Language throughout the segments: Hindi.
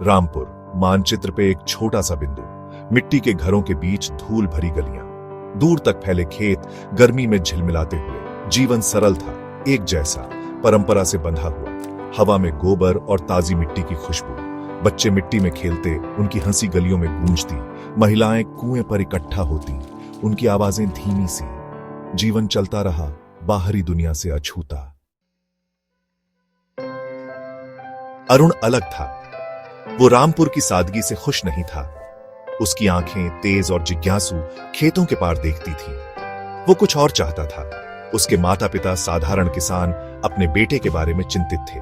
रामपुर मानचित्र पे एक छोटा सा बिंदु, मिट्टी के घरों के बीच धूल भरी गलियां, दूर तक फैले खेत गर्मी में झिलमिलाते हुए। जीवन सरल था, एक जैसा, परंपरा से बंधा हुआ। हवा में गोबर और ताजी मिट्टी की खुशबू। बच्चे मिट्टी में खेलते, उनकी हंसी गलियों में गूंजती। महिलाएं कुएं पर इकट्ठा होती, उनकी आवाजें धीमी सी। जीवन चलता रहा, बाहरी दुनिया से अछूता। अरुण अलग था। वो रामपुर की सादगी से खुश नहीं था। उसकी आंखें तेज और जिज्ञासु खेतों के पार देखती थी। वो कुछ और चाहता था। उसके माता पिता साधारण किसान अपने बेटे के बारे में चिंतित थे।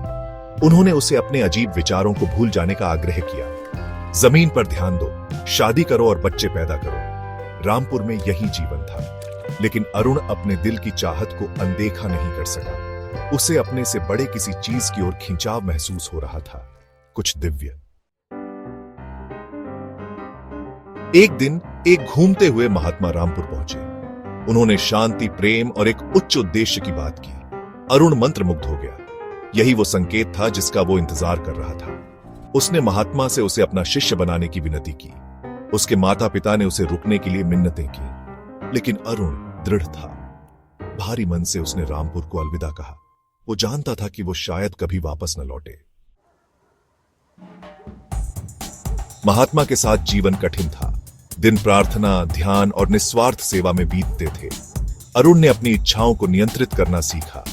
उन्होंने उसे अपने अजीब विचारों को भूल जाने का आग्रह किया। जमीन पर ध्यान दो, शादी करो और बच्चे पैदा करो। रामपुर में यही जीवन था। लेकिन अरुण अपने दिल की चाहत को अनदेखा नहीं कर सका। उसे अपने से बड़े किसी चीज की ओर खिंचाव महसूस हो रहा था, कुछ दिव्य। एक दिन एक घूमते हुए महात्मा रामपुर पहुंचे। उन्होंने शांति, प्रेम और एक उच्च उद्देश्य की बात की। अरुण मंत्रमुग्ध हो गया। यही वो संकेत था जिसका वो इंतजार कर रहा था। उसने महात्मा से उसे अपना शिष्य बनाने की विनती की। उसके माता पिता ने उसे रुकने के लिए मिन्नतें की, लेकिन अरुण दृढ़ था। भारी मन से उसने रामपुर को अलविदा कहा। वो जानता था कि वो शायद कभी वापस न लौटे। महात्मा के साथ जीवन कठिन था। दिन प्रार्थना, ध्यान और निस्वार्थ सेवा में बीतते थे। अरुण ने अपनी इच्छाओं को नियंत्रित करना सीखा।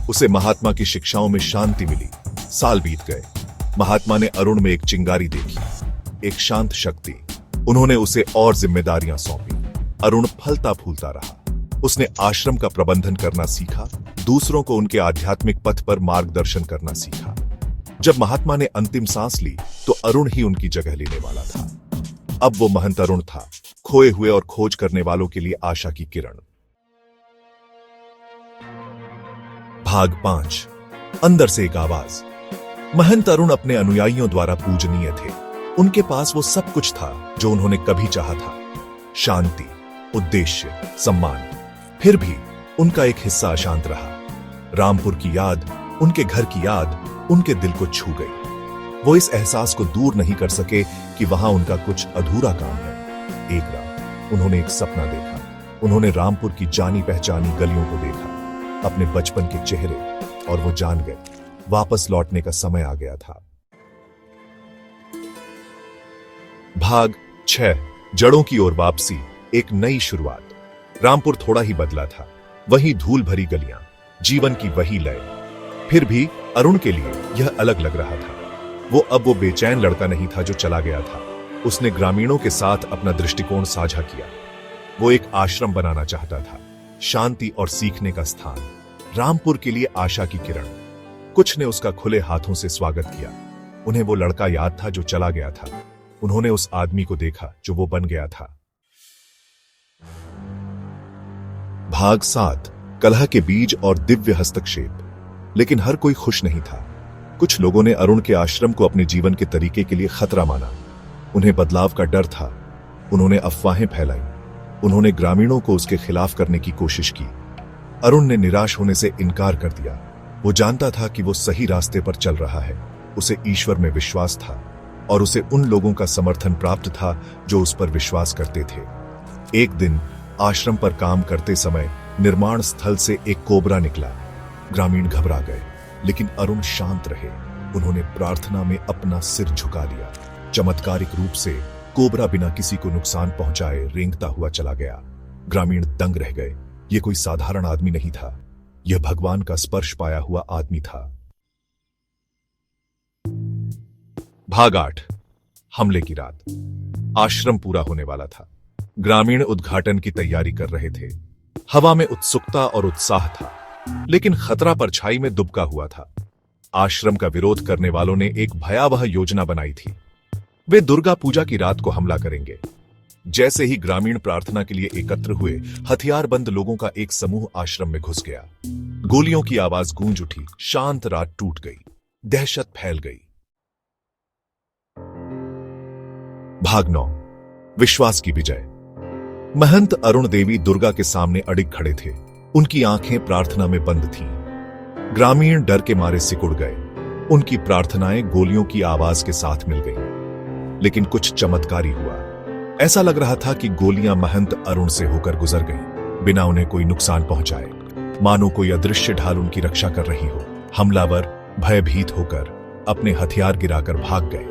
उसे महात्मा की शिक्षाओं में शांति मिली। साल बीत गए। महात्मा ने अरुण में एक चिंगारी देखी, एक शांत शक्ति। उन्होंने उसे और जिम्मेदारियां सौंपी। अरुण फलता फूलता रहा। उसने आश्रम का प्रबंधन करना सीखा, दूसरों को उनके आध्यात्मिक पथ पर मार्गदर्शन करना सीखा। जब महात्मा ने अंतिम सांस ली तो अरुण ही उनकी जगह लेने वाला था। अब वो महंत अरुण था, खोए हुए और खोज करने वालों के लिए आशा की किरण। भाग 5। अंदर से एक आवाज। महंत अरुण अपने अनुयायियों द्वारा पूजनीय थे। उनके पास वो सब कुछ था जो उन्होंने कभी चाहा था, शांति, उद्देश्य, सम्मान। फिर भी उनका एक हिस्सा अशांत रहा। रामपुर की याद, उनके घर की याद उनके दिल को छू गई। वो इस एहसास को दूर नहीं कर सके कि वहां उनका कुछ अधूरा काम है। एक रात उन्होंने एक सपना देखा। उन्होंने रामपुर की जानी पहचानी गलियों को देखा, अपने बचपन के चेहरे, और वो जान गए वापस लौटने का समय आ गया था। भाग 6। जड़ों की ओर वापसी, एक नई शुरुआत। रामपुर थोड़ा ही बदला था। वही धूल भरी गलियां, जीवन की वही लय। फिर भी अरुण के लिए यह अलग लग रहा था। वो बेचैन लड़का नहीं था जो चला गया था। उसने ग्रामीणों के साथ अपना दृष्टिकोण साझा किया। वो एक आश्रम बनाना चाहता था, शांति और सीखने का स्थान। रामपुर के लिए आशा की किरण। कुछ ने उसका खुले हाथों से स्वागत किया। उन्हें वो लड़का याद था जो चला गया था। उन्होंने उस आदमी को देखा जो वो बन गया था। भाग 7। कलह के बीज और दिव्य हस्तक्षेप। लेकिन हर कोई खुश नहीं था। कुछ लोगों ने अरुण के आश्रम को अपने जीवन के तरीके के लिए खतरा माना। उन्हें बदलाव का डर था। उन्होंने अफवाहें फैलाई। उन्होंने ग्रामीणों को उसके खिलाफ करने की कोशिश की। अरुण ने निराश होने से इनकार कर दिया। वो जानता था कि वो सही रास्ते पर चल रहा है। उसे ईश्वर में विश्वास था और उसे उन लोगों का समर्थन प्राप्त था जो उस पर विश्वास करते थे। एक दिन आश्रम पर काम करते समय निर्माण स्थल से एक कोबरा निकला। ग्रामीण घबरा गए, लेकिन अरुण शांत रहे। उन्होंने प्रार्थना में अपना सिर झुका लिया। चमत्कारिक रूप से कोबरा बिना किसी को नुकसान पहुंचाए रेंगता हुआ चला गया। ग्रामीण दंग रह गए। यह कोई साधारण आदमी नहीं था, यह भगवान का स्पर्श पाया हुआ आदमी था। भाग 8। हमले की रात। आश्रम पूरा होने वाला था। ग्रामीण उद्घाटन की तैयारी कर रहे थे। हवा में उत्सुकता और उत्साह था, लेकिन खतरा परछाई में दुबका हुआ था। आश्रम का विरोध करने वालों ने एक भयावह योजना बनाई थी। वे दुर्गा पूजा की रात को हमला करेंगे। जैसे ही ग्रामीण प्रार्थना के लिए एकत्र हुए, हथियारबंद लोगों का एक समूह आश्रम में घुस गया। गोलियों की आवाज गूंज उठी। शांत रात टूट गई। दहशत फैल गई। भाग 9। विश्वास की विजय। महंत अरुण देवी दुर्गा के सामने अडिग खड़े थे। उनकी आंखें प्रार्थना में बंद थीं। ग्रामीण डर के मारे सिकुड़ गए। उनकी प्रार्थनाएं गोलियों की आवाज के साथ मिल गईं। लेकिन कुछ चमत्कारी हुआ। ऐसा लग रहा था कि गोलियां महंत अरुण से होकर गुजर गईं, बिना उन्हें कोई नुकसान पहुंचाए, मानो कोई अदृश्य ढाल उनकी रक्षा कर रही हो। हमलावर भयभीत होकर अपने हथियार गिराकर भाग गए।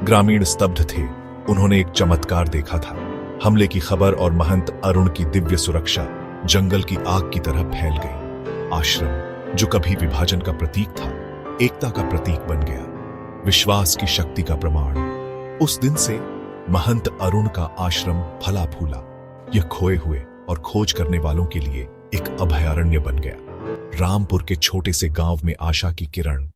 ग्रामीण स्तब्ध थे। उन्होंने एक चमत्कार देखा था। हमले की खबर और महंत अरुण की दिव्य सुरक्षा जंगल की आग की तरह फैल गई। आश्रम, जो कभी विभाजन का प्रतीक था, एकता का प्रतीक बन गया, विश्वास की शक्ति का प्रमाण। उस दिन से महंत अरुण का आश्रम फला फूला। यह खोए हुए और खोज करने वालों के लिए एक अभयारण्य बन गया। रामपुर के छोटे से गांव में आशा की किरण